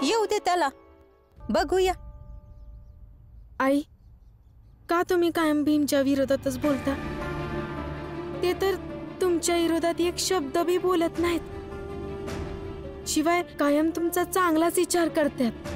येऊ दे त्याला, बघूया. आई, का तुम्ही कायम भीमच्या विरोधातच बोलता? ते तर तुमच्या विरोधात एक शब्द बी बोलत नाहीत, शिवाय कायम तुमचा चांगलाच विचार करतात.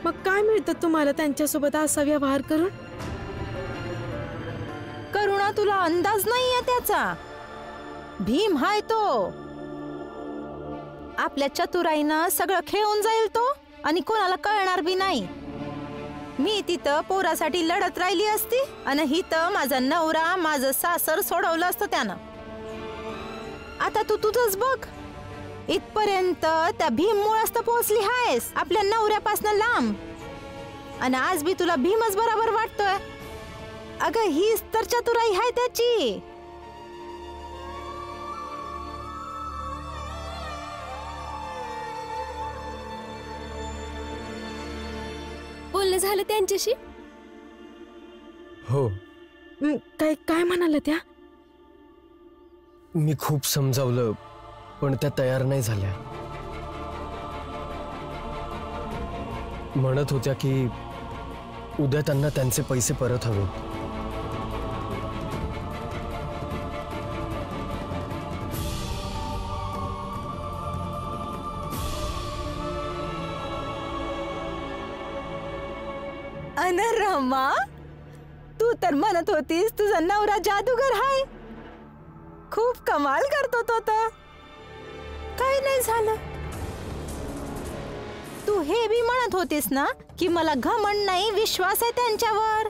मग काय मिळतं तुम्हाला त्यांच्यासोबत असा व्यवहार करून? करुणा, तुला अंदाज नाहीये त्याचा. भीम हाय तो. आपल्या चतुराईनं सगळं खेळून जाईल तो आणि कोणाला कळणार बी नाही. मी तिथं पोरासाठी लढत राहिली असती आणि हिथं माझा नवरा, माझं सासर सोडवलं असतं त्यानं. आता तू तुझंच बघ, इथपर्यंत त्या भीममुळेच तर पोहोचली आहेस, आपल्या नवऱ्यापासून लांब. आणि आज बी तुला भीमच बरोबर वाटतोय. अगं, हीच तर चतुराई आहे त्याची. बोलणं झालं त्यांच्याशी? हो. काय काय म्हणाल त्या? मी खूप समजावलं, पण त्या तयार नाही झाल्या. म्हणत होत्या की उद्या त्यांना त्यांचे पैसे परत हवेत. अन रमा, तू तर म्हणत होतीस तुझा नवरा जादूगर हाय. खूप कमाल करतो तो तर. काही नाही झालं. तू हे बी म्हणत होतीस ना की मला घमंड नाही, विश्वास आहे त्यांच्यावर.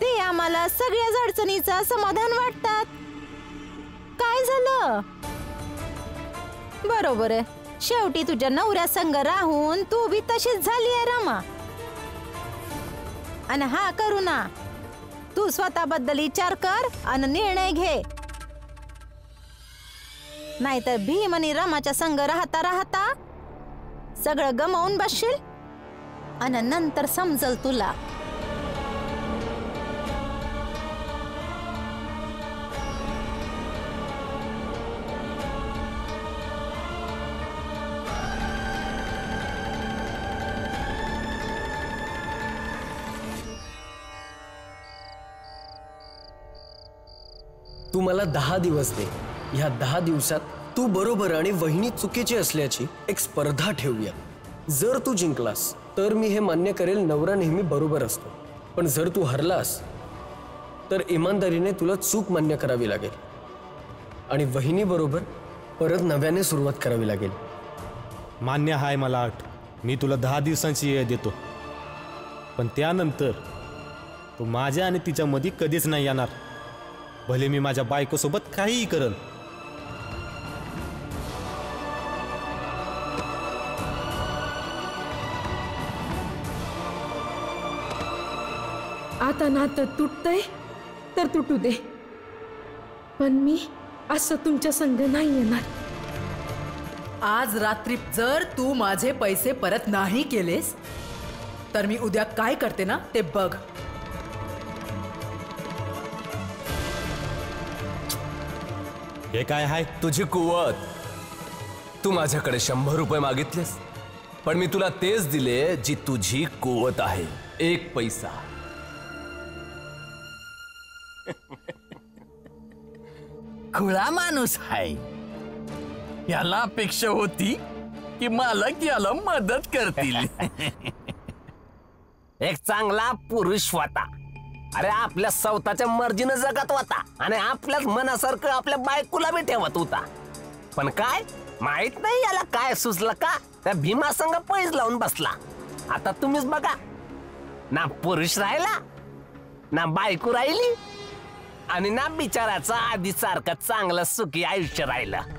ते आम्हाला सगळ्या अडचणीचं समाधान वाटतात. काय झालं? बरोबर आहे. शेवटी तुझ्या नवऱ्या संग राहून तू बी तशीच झाली आहे रमा. आणि हा करुणा, तू स्वतःबद्दल विचार कर आणि निर्णय घे. नाहीतर भीम आणि रमाच्या संग राहता राहता सगळं गमावून बसशील आणि नंतर समजल तुला. तू मला 10 दिवस दे. ह्या 10 दिवसात तू बरोबर आणि वहिनी चुकीची असल्याची एक स्पर्धा ठेवूया. जर तू जिंकलास तर मी हे मान्य करेल, नवरा नेहमी बरोबर असतो. पण जर तू हरलास तर इमानदारीने तुला चूक मान्य करावी लागेल आणि वहिनी बरोबर परत नव्याने सुरुवात करावी लागेल. मान्य हाय मला अट. मी तुला 10 दिवसांची वेळ देतो, पण त्यानंतर तू माझ्या आणि तिच्या मध्ये कधीच नाही येणार. भले मी माझ्या बायकोसोबत काहीही करन. आता नातं तुटतंय तर तुटू दे, पण मी असं तुमच्या संग नाही येणार. आज रात्री जर तू माझे पैसे परत नाही केलेस तर मी उद्या काय करते ना ते बघ. हे काय हाय? तुझी कुवत. तू माझ्याकडे 100 रुपये मागितलेस, पण मी तुला तेच दिले जी तुझी कुवत आहे. 1 पैसा. खुळा माणूस आहे. याला अपेक्षा होती की मालक याला मदत करतील. एक चांगला पुरुष होता. अरे आपल्या स्वतःच्या मर्जीनं जगत होता आणि आपल्याच मनासारखं आपल्या बायकोला बी ठेवत होता. पण काय माहित नाही याला काय सुचलं का त्या भीमा संग पैज लावून बसला. आता तुम्हीच बघा, ना पुरुष राहिला, ना बायको राहिली आणि ना बिचाराचं आधी सारखं चांगलं सुखी आयुष्य राहिलं.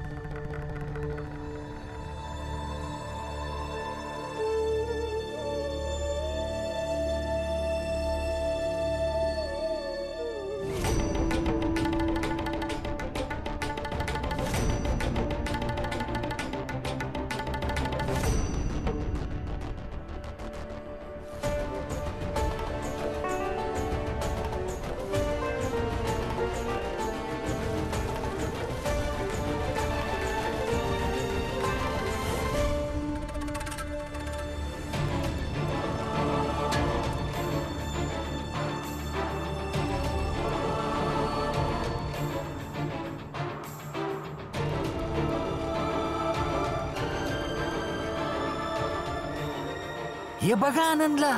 हे बघा आनंदला,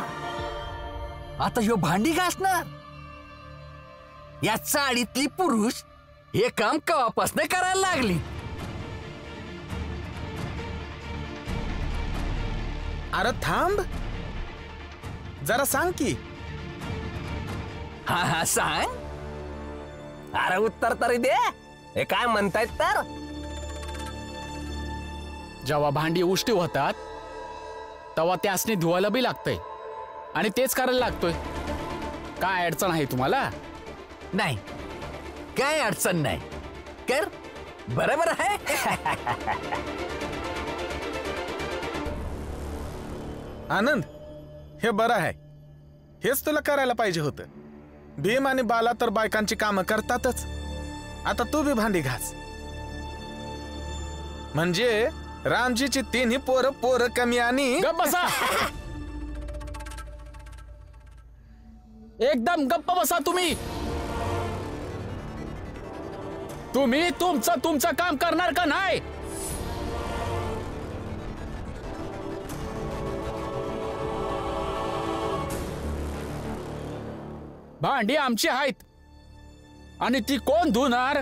आता ह्यो भांडी घासणार. या चाळीतली पुरुष हे काम कवापासून करायला लागली. अरे थांब जरा सांग की. हा सांग. अरे उत्तर तरी दे. हे काय म्हणतायत तर? जेव्हा भांडी उष्टी होतात तेव्हा त्यासनी धुवायला बी लागतंय आणि तेच करायला लागतोय. काय अडचण आहे तुम्हाला? नाही, काय अडचण नाही. कर, बरोबर आहे. आनंद, हे बरं आहे. हेच तुला करायला पाहिजे होतं. भीम आणि बाला तर बायकांची कामं करतातच. आता तू बी भांडी घास. म्हणजे रामजीची तिन्ही पोरं कमी आणि गप्प बसा. एकदम गप्प बसा तुम्ही. तुम्ही तुमचं काम करणार का नाही? भांडी आमची आहेत आणि ती कोण धुणार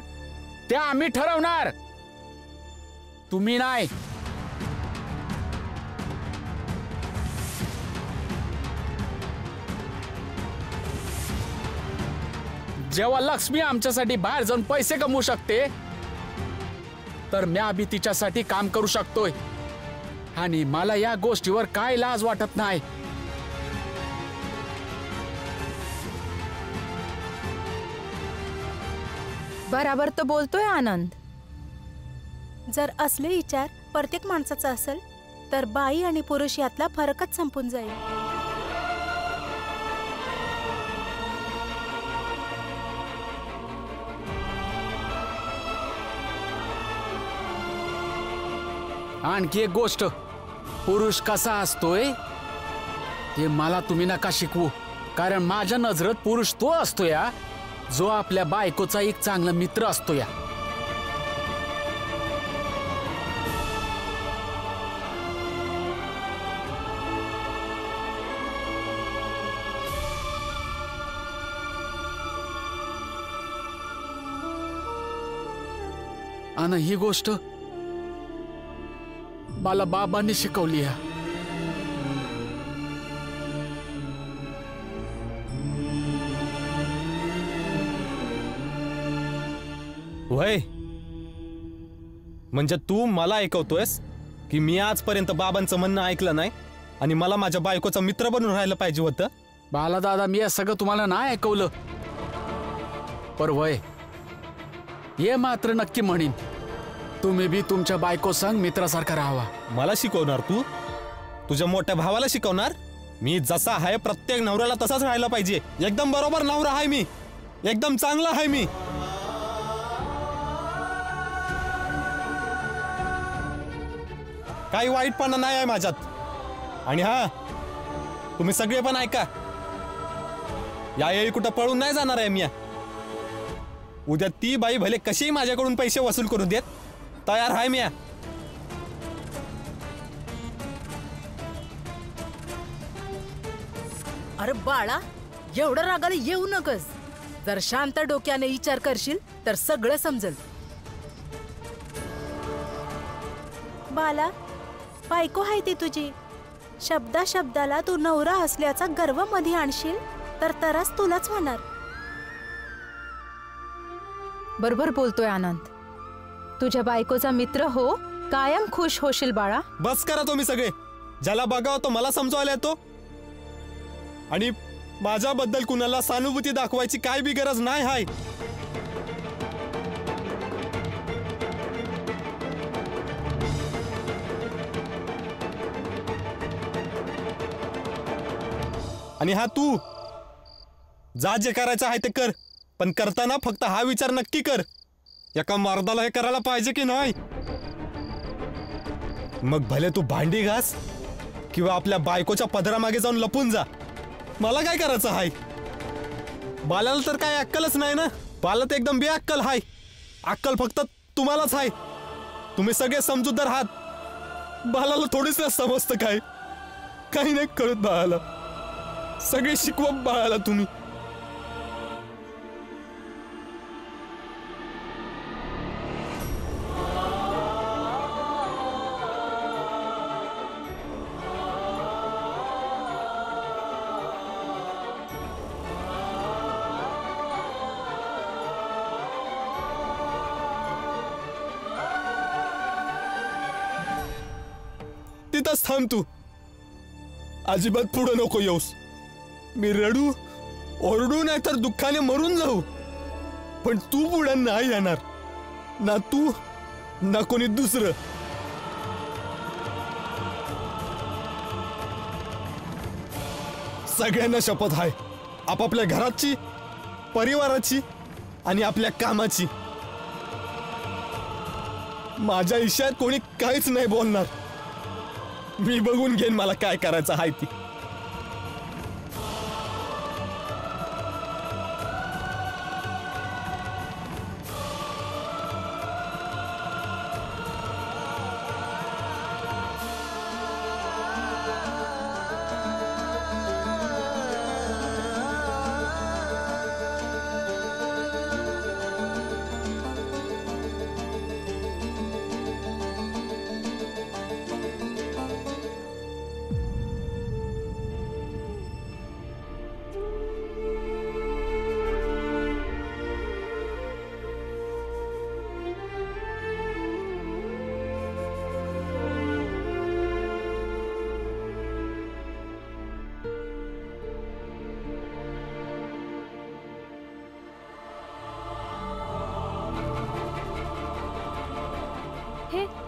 ते आम्ही ठरवणार, तुम्ही नाही. जेव्हा लक्ष्मी आमच्यासाठी बाहेर जाऊन पैसे कमवू शकते तर म्या बी तिच्यासाठी काम करू शकतोय आणि मला या गोष्टीवर काय लाज वाटत नाही. बराबर तर बोलतोय आनंद. जर असले विचार प्रत्येक माणसाचा असेल तर बाई आणि पुरुष यातला फरकच संपून जाईल. आणखी एक गोष्ट, पुरुष कसा असतोय ते मला तुम्ही नका शिकवू, कारण माझ्या नजरेत पुरुष तो असतो या जो आपल्या बायकोचा एक चांगला मित्र असतो या. आणि ही गोष्ट मला बाबांनी शिकवली आहे. वय म्हणजे तू मला ऐकवतोयस की मी आजपर्यंत बाबांचं म्हणणं ऐकलं नाही आणि मला माझ्या बायकोचा मित्र बनून राहायला पाहिजे होतं? बाला दादा, मी हे सगळं तुम्हाला नाही ऐकवलं, पर वय हे मात्र नक्की म्हणीन, तुम्ही बी तुमच्या बायको संग मित्रासारखा राहावा. मला शिकवणार तू? तुझ्या मोठ्या भावाला शिकवणार? मी जसा आहे प्रत्येक नवऱ्याला तसाच राहायला पाहिजे. एकदम बरोबर नवरा आहे मी, एकदम चांगला आहे मी. काही वाईटपणा नाही आहे माझ्यात. आणि हा, तुम्ही सगळे पण ऐका, यावेळी कुठं पळून नाही जाणार आहे मी. उद्या ती बाई भले कशी माझ्याकडून पैसे वसूल करून देत, तयार आहे मी. अरे बाळा, एवढं रागाला येऊ नकस. जर शांत डोक्याने विचार करशील तर सगळं समजेल. बाला, बायको आहे ती तुझी. शब्दा शब्दाला तू नवरा असल्याचा गर्व मध्ये आणशील तर तरच तुलाच होणार. बरोबर बोलतोय आनंद. तुझ्या बायकोचा मित्र हो, कायम खुश होशील बाळा. बस करा तुम्ही सगळे. ज्याला बघावं तो मला समजवायला येतो आणि माझ्याबद्दल कुणाला सहानुभूती दाखवायची काय बी गरज नाही हाय. आणि हा, तू जा, जे करायचं आहे ते कर, पण करताना फक्त हा विचार नक्की कर, एका मर्दाला हे करायला पाहिजे की नाही. मग भले तू भांडी घास किंवा आपल्या बायकोच्या पदरामागे जाऊन लपून जा, मला काय करायचं आहे. बालाला तर काय अक्कलच नाही ना. बाला तर एकदम बेअक्कल हाय. अक्कल फक्त तुम्हालाच आहे. तुम्ही सगळे समजूतदार आहात. बालाला थोडीच समजतं काय. काही नाही कळत बाळाला. सगळे शिकवा बाळाला तुम्ही. तिथंच थांब तू. अजिबात पुढे नको येऊस. मी रडू ओरडू नाही तर दुःखाने मरून जाऊ, पण तू पुढे नाही येणार. ना तू ना कोणी दुसरं. सगळ्यांना शपथ आहे आपापल्या घराची, परिवाराची आणि आपल्या कामाची. माझ्या इशाऱ्यात कोणी काहीच नाही बोलणार. मी बघून घेईन मला काय करायचं आहे ती.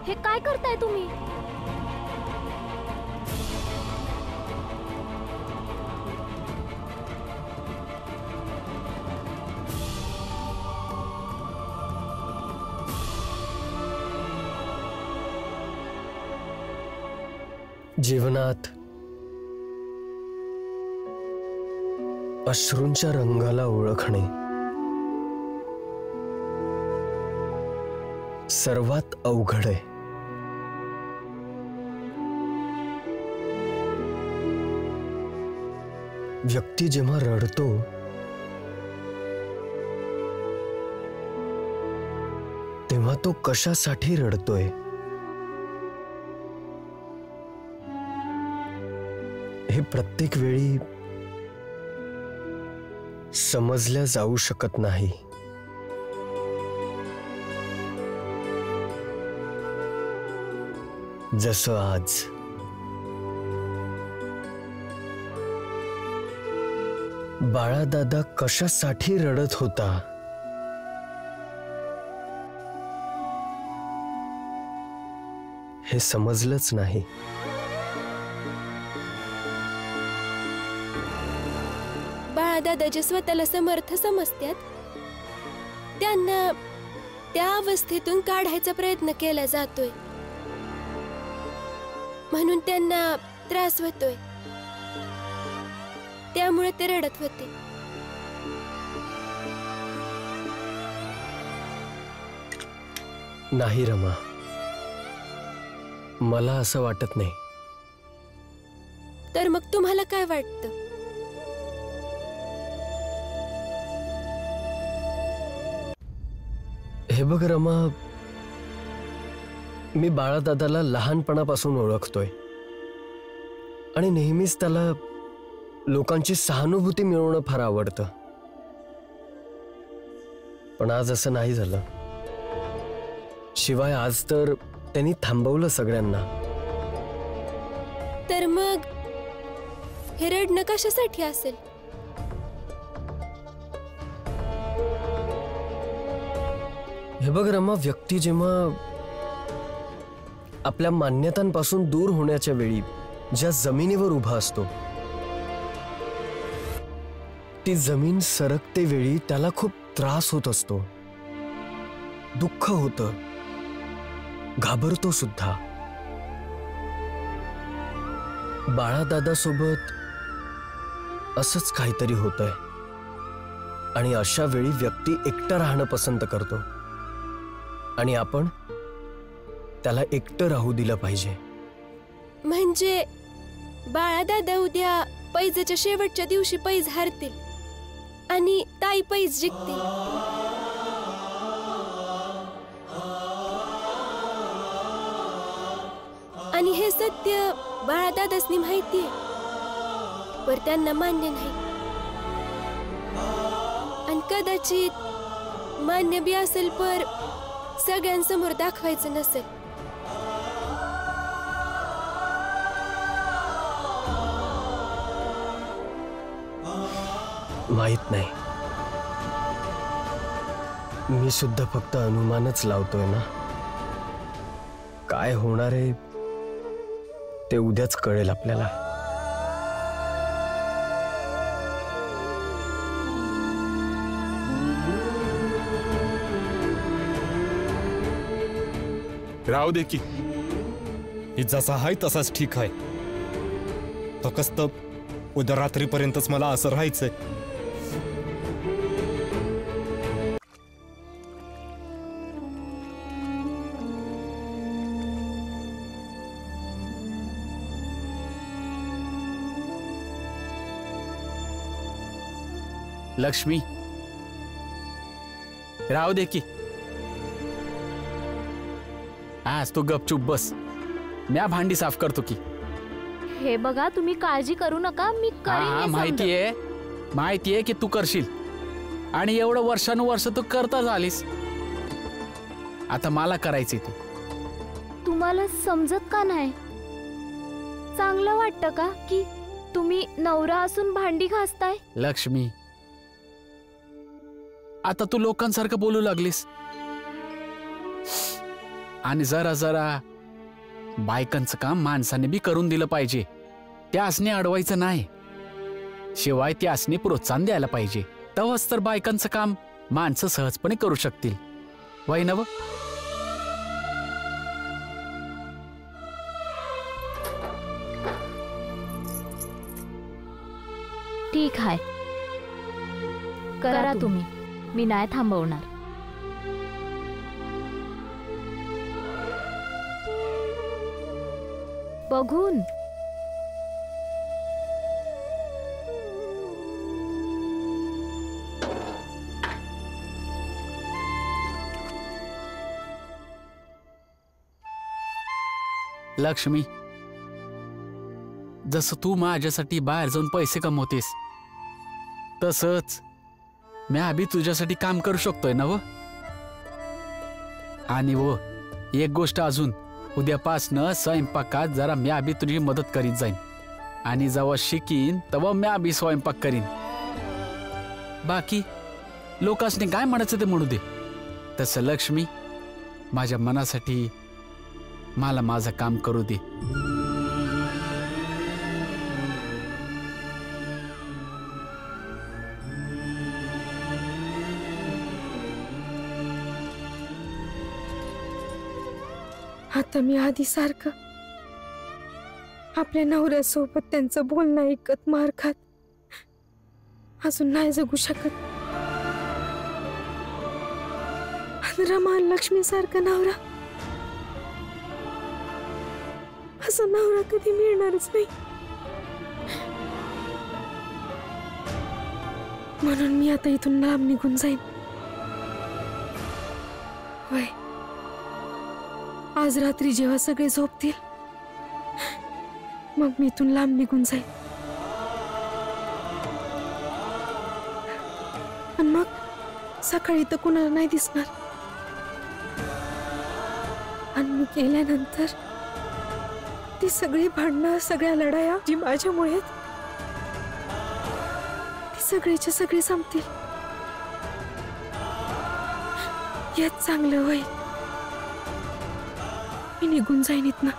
हे काय करताय तुम्ही? जीवनात अश्रूंच्या रंगाला ओळखणे सर्वात अवघड आहे. व्यक्ती जेव्हा रडतो तेव्हा तो कशासाठी रडतोय हे प्रत्येक वेळी समजल्या जाऊ शकत नाही. जसं आज बाळादादा कशासाठी रडत होता हे समजलंच नाही. बाळादादा जे स्वतःला समर्थ समजतात त्यांना त्या अवस्थेतून काढायचा प्रयत्न केला जातोय, म्हणून त्यांना त्रास होतोय. त्यामुळे ते रडत होते. नाही रमा, मला असं वाटत नाही. तर मग तुम्हाला काय वाटतं? हे बघ रमा, मी बाळादादाला लहानपणापासून ओळखतोय आणि नेहमीच त्याला लोकांची सहानुभूती मिळवणं फार आवडतं. पण आज असं नाही झालं. शिवाय आज तर त्यांनी थांबवलं सगळ्यांना. तर मग हे रडणं कशासाठी असेल? हे बघ रमा, व्यक्ती जेव्हा आपल्या मान्यतांपासून दूर होण्याच्या वेळी ज्या जमिनीवर उभा असतो ती जमीन सरकते वेळी त्याला खूप त्रास होत असतो, दुःख होतं, घाबरतो सुद्धा. बाळादादा सोबत असंच काहीतरी होतंय आणि अशा वेळी व्यक्ती एकटा राहणं पसंत करतो आणि आपण त्याला एकटं राहू दिलं पाहिजे. म्हणजे बाळा दादा उद्या पैजेच्या शेवटच्या दिवशी पैज हारतील आणि ताई पैज जिंकतील. आणि हे सत्य बाळा दादासनी माहितीये, पर त्यांना मान्य नाही. आणि कदाचित मान्य बी असेल पर सगळ्यांसमोर दाखवायचं नसेल. माहित नाही. मी सुद्धा फक्त अनुमानच लावतोय ना. काय होणार आहे ते उद्याच कळेल आपल्याला. राहू दे की, ही जसा आहे तसाच ठीक आहे. फक्त उद्या रात्रीपर्यंतच मला असं राहायचंय. लक्ष्मी, राहू दे की. आज तू गपचूप बस, म्या भांडी साफ करतो की. हे बघा, तुम्ही काळजी करू नका, मी करेन. माहितीये की तू करशील, आणि एवढं वर्षानुवर्ष तू करता झालीस. आता मला करायचे ते. तुम्हाला समजत का नाही? चांगलं वाटतं का की तुम्ही नवरा असून भांडी घासताय? लक्ष्मी, आता तू लोकांसारखं बोलू लागलीस. आणि जरा जरा बायकांचं काम माणसाने बी करून दिलं पाहिजे. त्यासने अडवायचं नाही, शिवाय त्यासने प्रोत्साहन द्यायला पाहिजे. तेव्हाच तर बायकांचं काम माणसं सहजपणे करू शकतील. वय नव? ठीक आहे, करा तुम्ही, मी नाही थांबवणार. बघून लक्ष्मी, जसं तू माझ्यासाठी बाहेर जाऊन पैसे कमवतेस, तसंच मी अभि तुझ्यासाठी काम करू शकतोय ना. व आणि एक गोष्ट अजून, उद्यापासनं स्वयंपाकात जरा मी अभि तुझी मदत करीत जाईन. आणि जेव्हा शिकीन तेव्हा मी अभि स्वयंपाक करीन. बाकी लोकांसने काय म्हणायचं ते म्हणू दे. तसं लक्ष्मी, माझ्या मनासाठी मला माझं काम करू दे. आता मी आधीसारखं आपल्या नवऱ्यासोबत त्यांचं बोलणं ऐकत मार खात अजून नाही जगू शकत. रमा लक्ष्मी सारखा नवरा, असं नवरा कधी मिळणारच नाही. म्हणून मी आता इथून लांब निघून जाईन. होय, आज रात्री जेव्हा सगळे झोपतील मग मी इथून लांब निघून जाईन. आणि मग सकाळी तर कुणाला नाही दिसणार. आणि मी गेल्यानंतर ती सगळी भांडणं, सगळ्या लढाया जी माझ्यामुळे आहेत, ती सगळीच्या सगळी संपतील. यात चांगलं होईल मी निघून जाईन इथनं.